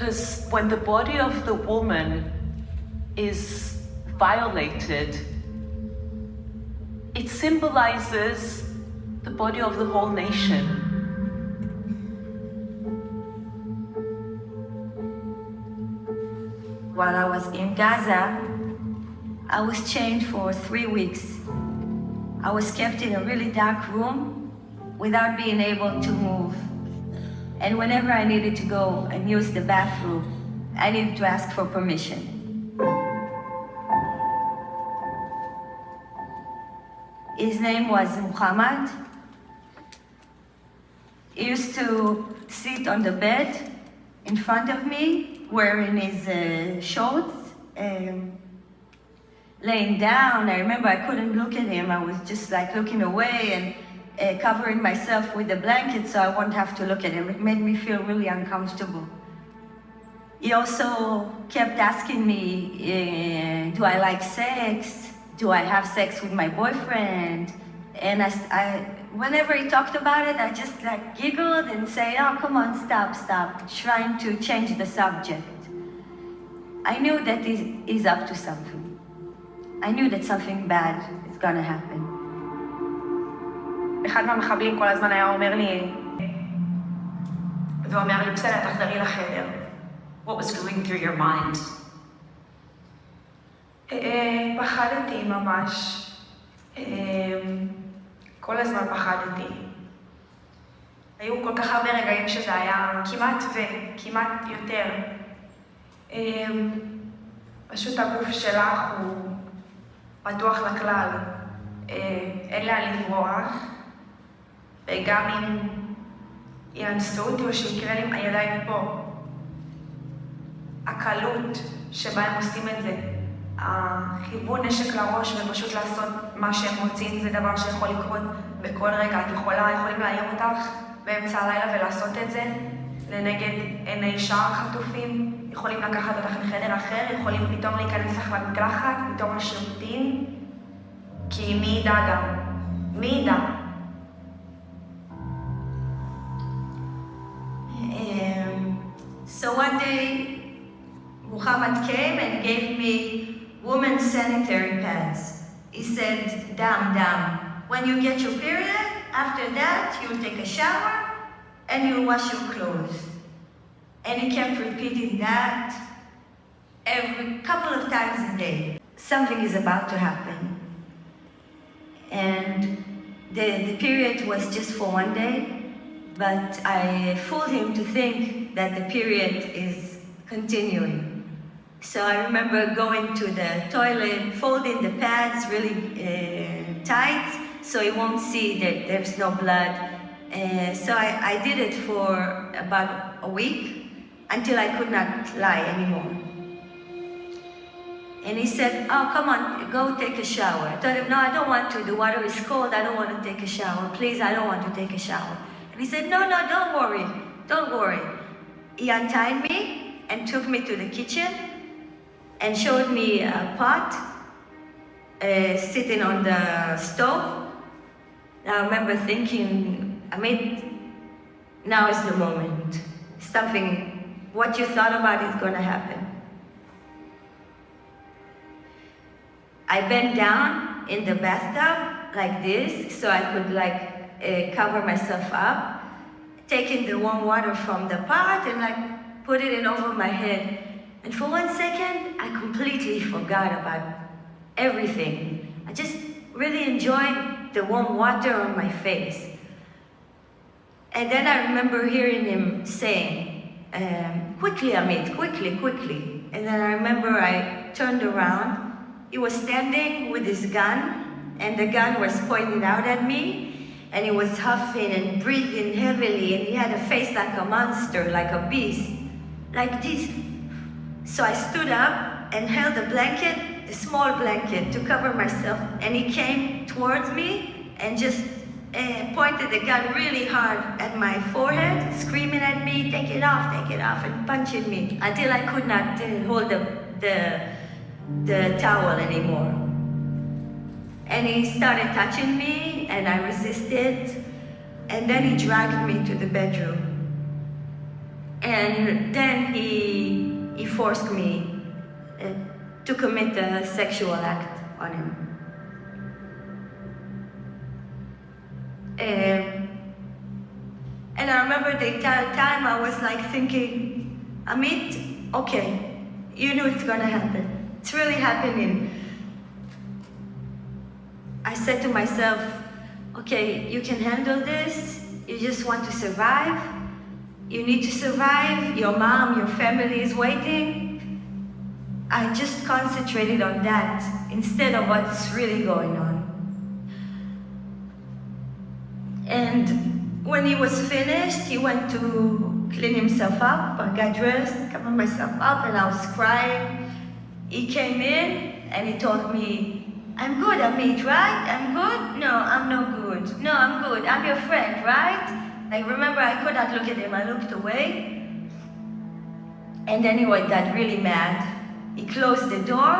Because when the body of the woman is violated, it symbolizes the body of the whole nation. While I was in Gaza, I was chained for 3 weeks. I was kept in a really dark room without being able to move. And whenever I needed to go and use the bathroom, I needed to ask for permission. His name was Muhammad. He used to sit on the bed in front of me, wearing his shorts, laying down. I remember I couldn't look at him. I was just like looking away and covering myself with the blanket so I wouldn't have to look at him. It made me feel really uncomfortable. He also kept asking me, do I like sex? Do I have sex with my boyfriend? And whenever he talked about it, I just like giggled and say, oh, come on, stop, trying to change the subject. I knew that he's up to something. I knew that something bad is gonna happen. אחד מהמחבלים כל הזמן היה אומר לי, ואומר לי, בסדר, תחזרי לחדר. What was going through your mind? פחדתי ממש. כל הזמן פחדתי. היו כל כך הרבה רגעים שזה היה כמעט יותר. פשוט הגוף שלך הוא פתוח לכלל. אין לאן לברוח. וגם אם יאנסו אותי או שיקרה לי הידיים פה. הקלות שבה הם עושים את זה. החיבור נשק לראש ופשוט לעשות מה שהם רוצים זה דבר שיכול לקרות בכל רגע. את יכולים לאיים אותך באמצע הלילה ולעשות את זה לנגד עיני שאר החטופים. יכולים לקחת אותך לחדר אחר, יכולים פתאום להיכנס לך למקלחת, פתאום לשירותים. כי מי ידע גם? מי ידע? So one day, Muhammad came and gave me women's sanitary pads. He said, damn, when you get your period, after that, you'll take a shower and you'll wash your clothes. And he kept repeating that every couple of times a day. Something is about to happen. And the period was just for one day, but I fooled him to think that the period is continuing. So I remember going to the toilet, folding the pads really tight so he won't see that there's no blood. So I did it for about a week until I could not lie anymore. And he said, oh, come on, go take a shower. I told him, no, I don't want to. The water is cold. I don't want to take a shower. Please, I don't want to take a shower. And he said, no, don't worry. He untied me and took me to the kitchen and showed me a pot sitting on the stove. I remember thinking, Amit, now is the moment. What you thought about is going to happen. I bent down in the bathtub like this so I could cover myself up, taking the warm water from the pot and put it in over my head. And for 1 second, I completely forgot about everything. I just really enjoyed the warm water on my face. And then I remember hearing him saying, quickly, Amit, quickly. And then I remember I turned around. He was standing with his gun, and the gun was pointed out at me, and he was huffing and breathing heavily, and he had a face like a monster, like a beast, like this. So I stood up and held a blanket, a small blanket, to cover myself, and he came towards me and just pointed the gun really hard at my forehead, screaming at me, take it off, and punching me, until I could not hold the towel anymore. And he started touching me, and I resisted, and then he dragged me to the bedroom. And then he forced me to commit a sexual act on him. And I remember the entire time I was like thinking, Amit, okay, you know it's gonna happen. It's really happening. I said to myself, okay, you can handle this. You just want to survive. You need to survive. Your mom, your family is waiting. I just concentrated on that instead of what's really going on. And when he was finished, he went to clean himself up. I got dressed, covered myself up, and I was crying. He came in and he told me, I'm good, Amit, right? I'm good? No, I'm no good. No, I'm good. I'm your friend, right? I remember I could not look at him. I looked away. And then he got really mad. He closed the door,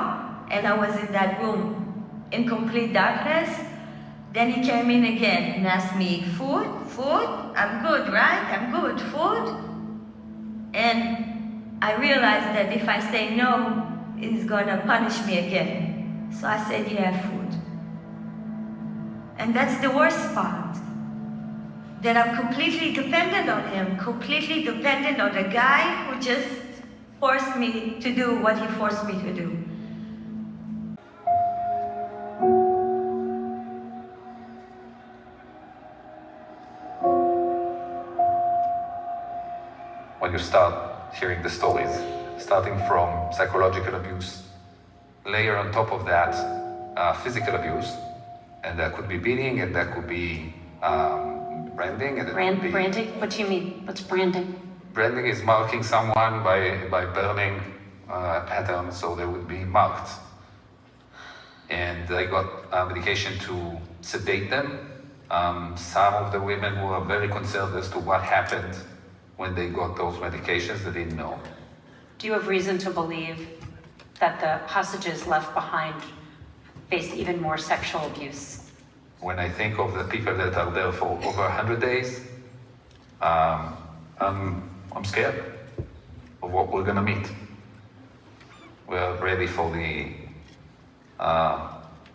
and I was in that room in complete darkness. Then he came in again and asked me, food? Food? I'm good, right? I'm good. Food? And I realized that if I say no, he's gonna punish me again. So I said, yeah, food. And that's the worst part. That I'm completely dependent on him, completely dependent on the guy who just forced me to do what he forced me to do. When you start hearing the stories, starting from psychological abuse, layer on top of that physical abuse, and that could be beating, and that could be branding, and Branding? What do you mean? What's branding? Branding is marking someone by burning a pattern, so they would be marked. And I got medication to sedate them. Some of the women were very concerned as to what happened when they got those medications. They didn't know. Do you have reason to believe that the hostages left behind faced even more sexual abuse? When I think of the people that are there for over 100 days, I'm scared of what we're gonna meet. We're ready for the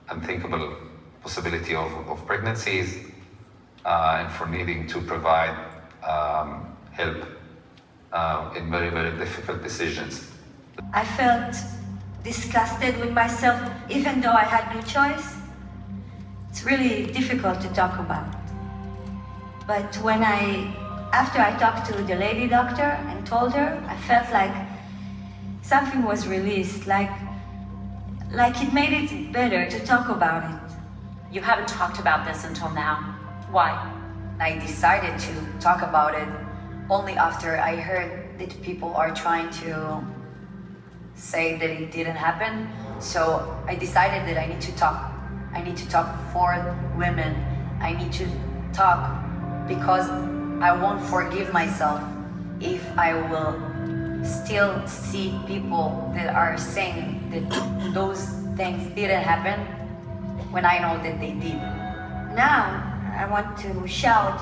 unthinkable possibility of pregnancies and for needing to provide help in very, very difficult decisions. I felt disgusted with myself, even though I had no choice. It's really difficult to talk about. But after I talked to the lady doctor and told her, I felt like something was released, like it made it better to talk about it. You haven't talked about this until now. Why? I decided to talk about it only after I heard that people are trying to say that it didn't happen. So I decided that I need to talk. I need to talk for women. I need to talk because I won't forgive myself if I will still see people that are saying that those things didn't happen when I know that they did. Now, I want to shout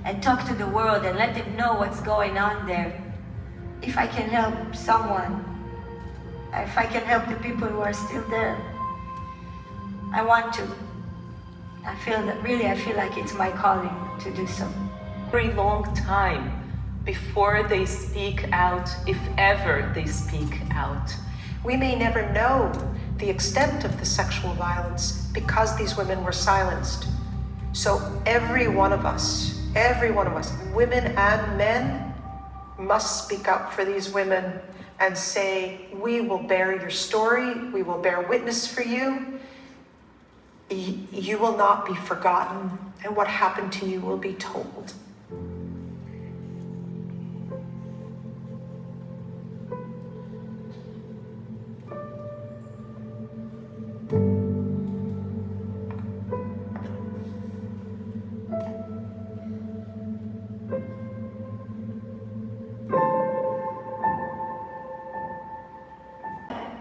and talk to the world and let them know what's going on there. If I can help someone, if I can help the people who are still there, I want to. I feel like it's my calling to do so. Very long time before they speak out, if ever they speak out. We may never know the extent of the sexual violence because these women were silenced. So every one of us, women and men, must speak up for these women and say, we will bear your story, we will bear witness for you. You will not be forgotten, and what happened to you will be told.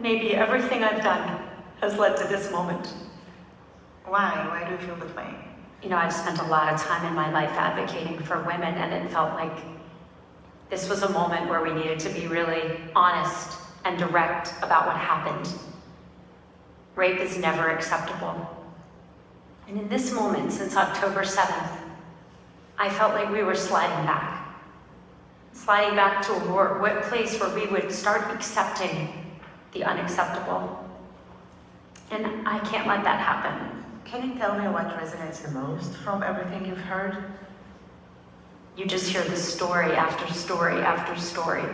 Maybe everything I've done has led to this moment. Why? Why do you feel this way? You know, I've spent a lot of time in my life advocating for women, and it felt like this was a moment where we needed to be really honest and direct about what happened. Rape is never acceptable. And in this moment, since October 7th, I felt like we were sliding back to a place where we would start accepting the unacceptable. And I can't let that happen. Can you tell me what resonates the most from everything you've heard? You just hear the story after story after story.